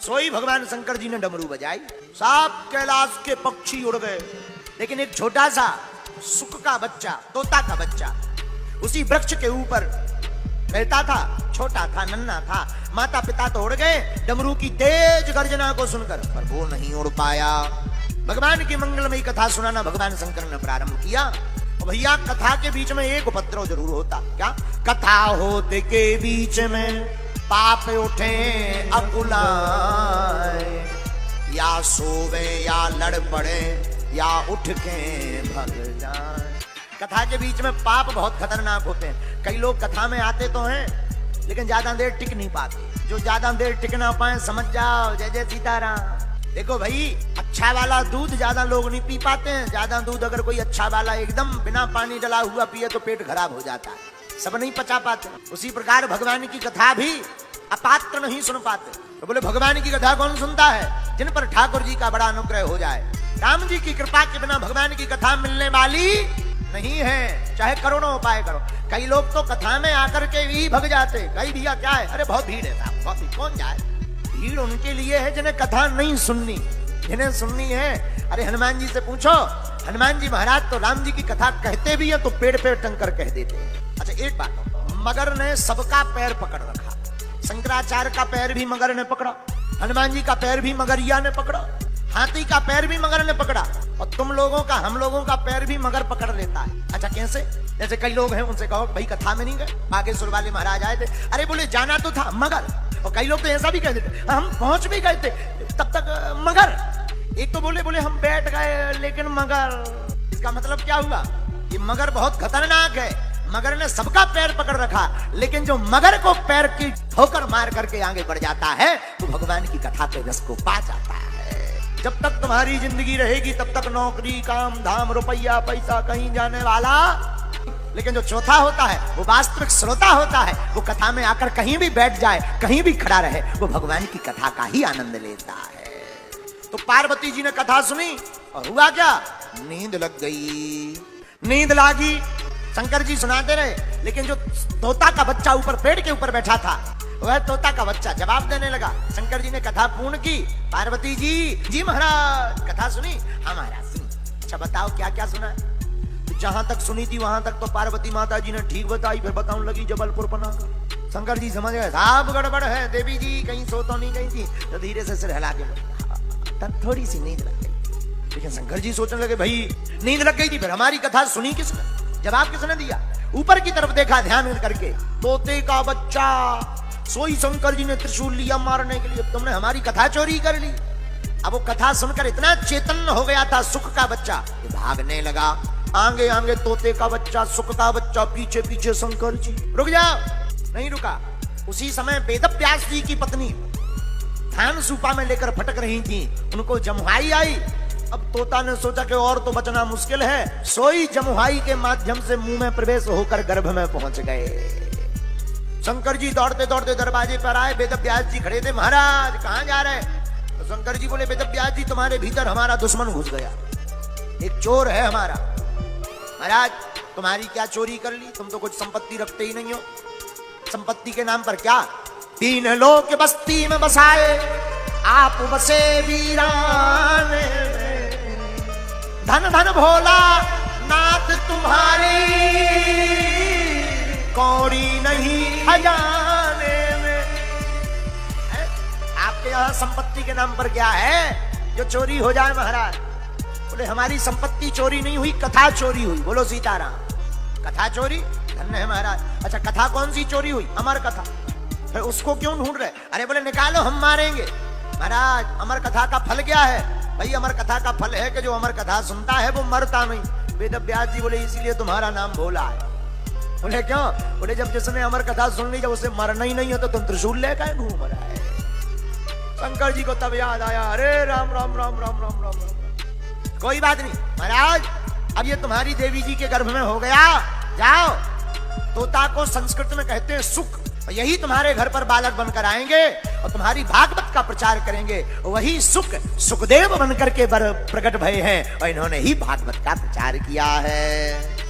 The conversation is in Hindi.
सोई भगवान शंकर जी ने डमरू बजाई, सब कैलाश के पक्षी उड़ गए, लेकिन एक छोटा सा सुक का बच्चा, तोता का बच्चा उसी वृक्ष के ऊपर रहता था, छोटा था, नन्हा था। माता पिता तो उड़ गए डमरू की तेज गर्जना को सुनकर, पर वो नहीं उड़ पाया। भगवान की मंगलमयी कथा सुनाना भगवान शंकर ने प्रारंभ किया। भैया कथा के बीच में एक उपद्रव जरूर होता। क्या? कथा होते के बीच में पाप उठे अकुलाए, या सोवे या लड़ पड़े या उठ के भग जाए। कथा के बीच में पाप बहुत खतरनाक होते हैं। कई लोग कथा में आते तो हैं लेकिन ज्यादा देर टिक नहीं पाते। जो ज्यादा देर टिक ना पाए समझ जाओ जय जय सीताराम। देखो भाई, अच्छा वाला दूध ज्यादा लोग नहीं पी पाते हैं। ज्यादा दूध अगर कोई अच्छा वाला एकदम बिना पानी डला हुआ पिए तो पेट खराब हो जाता है, सब नहीं पचा पाते। उसी प्रकार भगवान की कथा भी अपात्र नहीं सुन पाते। तो बोले भगवान की कथा कौन सुनता है? जिन पर ठाकुर जी का बड़ा अनुग्रह हो जाए। राम जी की कृपा के बिना भगवान की कथा मिलने वाली नहीं है, चाहे करोड़ों उपाय करो। कई लोग तो कथा में आकर के भी भग जाते। कई भैया क्या है, अरे बहुत भीड़ है साहब, बहुत भीड़, कौन जाए? भीड़ उनके लिए है जिन्हें कथा नहीं सुननी, जिन्हें सुननी है। अरे हनुमान जी से पूछो, हनुमान जी महाराज तो राम जी की कथा कहते भी है तो पेड़ पे टंकर कह देते हैं। अच्छा एक बात, मगर ने सबका पैर पकड़ रखा। शंकराचार्य का पैर भी मगर ने पकड़ा, हनुमान जी का पैर भी मगरिया ने पकड़ा, हाथी का पैर भी मगर ने पकड़ा, और तुम लोगों का, हम लोगों का पैर भी मगर पकड़ लेता है। अच्छा कैसे? जैसे कई लोग हैं उनसे कहो भाई कथा में नहीं गए, बागेश्वर वाले महाराज आए थे, अरे बोले जाना तो था मगर। और कई लोग तो ऐसा भी कह देते हम पहुंच भी गए थे तब तक मगर। एक तो बोले हम बैठ गए लेकिन मगर। इसका मतलब क्या हुआ? ये मगर बहुत खतरनाक है। मगर ने सबका पैर पकड़ रखा, लेकिन जो मगर को पैर की ठोकर मार करके आगे बढ़ जाता है तो भगवान की कथा के रस को पा जाता है। जब तक तुम्हारी जिंदगी रहेगी तब तक नौकरी, काम धाम, रुपया, पैसा कहीं जाने वाला। लेकिन जो चौथा होता है वो वास्तविक श्रोता होता है। वो कथा में आकर कहीं भी बैठ जाए, कहीं भी खड़ा रहे, वो भगवान की कथा का ही आनंद लेता है। तो पार्वती जी ने कथा सुनी और हुआ क्या? नींद लग गई। नींद लागी, शंकर जी सुनाते रहे, लेकिन जो तोता का बच्चा ऊपर पेड़ के ऊपर बैठा था, वह तोता का बच्चा जवाब देने लगा। शंकर जी ने कथा पूर्ण की। पार्वती जी महाराज कथा सुनी? हाँ महाराज सुनी। अच्छा बताओ क्या क्या सुना है? तो जहां तक सुनी थी वहां तक तो पार्वती माता जी ने ठीक बताई, फिर बताऊं लगी जबलपुर पना का। शंकर जी समझ गए साहब गड़बड़ है, देवी जी कहीं सो तो नहीं गई थी। तो धीरे से सिर हिला के तब थोड़ी सी नींद लग गई। लेकिन शंकर जी सोचने लगे भाई नींद लग गई थी, फिर हमारी कथा सुनी किसने, जवाब किसने दिया? ऊपर की तरफ देखा ध्यान करके, तोते का बच्चा। सोई शंकर जी ने त्रिशूल लिया मारने के लिए, तुमने हमारी कथा चोरी कर ली। अब वो कथा सुनकर इतना चेतन हो गया था सुख का बच्चा, भागने लगा। आगे आगे तोते का बच्चा, सुख का बच्चा, पीछे पीछे शंकर जी। रुक जाओ, नहीं रुका। उसी समय वेदव्यास जी की पत्नी धान सूपा में लेकर फटक रही थी, उनको जमुहाई आई। अब तोता ने सोचा कि और तो बचना मुश्किल है, सोई जमुहाई के माध्यम से मुंह में प्रवेश होकर गर्भ में पहुंच गए। शंकर जी दौड़ते दौड़ते दरवाजे पर आए, वेदव्यास जी खड़े थे। महाराज कहां जा रहे? तो शंकर जी बोले वेदव्यास जी तुम्हारे भीतर हमारा दुश्मन घुस गया, एक चोर है हमारा। महाराज तुम्हारी क्या चोरी कर ली? तुम तो कुछ संपत्ति रखते ही नहीं हो। संपत्ति के नाम पर क्या? 3 लोग बस्ती में बसाए, आप बसे वीराने में। धन धन भोला नाथ तुम्हारी, कौड़ी नहीं खजाने में। आपके यहाँ संपत्ति के नाम पर क्या है जो चोरी हो जाए? महाराज बोले हमारी संपत्ति चोरी नहीं हुई, कथा चोरी हुई। बोलो सीताराम। कथा चोरी? धन्य है महाराज। अच्छा कथा कौन सी चोरी हुई? अमर कथा। फिर उसको क्यों ढूंढ रहे? अरे बोले निकालो हम मारेंगे। महाराज अमर कथा का फल क्या है? भाई अमर कथा का फल है कि जो अमर कथा सुनता है वो मरता नहीं। वेदव्यास जी बोले इसीलिए तुम्हारा नाम भोला है। बोले क्यों? बोले जब जिसने अमर कथा सुन ली, जब उसे मरना ही नहीं हो तो तुम त्रिशूल लेकर घूम रहा है। शंकर जी को तब याद आया, अरे राम राम राम राम राम राम राम। कोई बात नहीं महाराज, अब ये तुम्हारी देवी जी के गर्भ में हो गया, जाओ। तोता को संस्कृत में कहते हैं सुख, और यही तुम्हारे घर पर बालक बनकर आएंगे और तुम्हारी भागवत का प्रचार करेंगे। वही सुख सुखदेव बनकर के प्रकट भये हैं और इन्होंने ही भागवत का प्रचार किया है।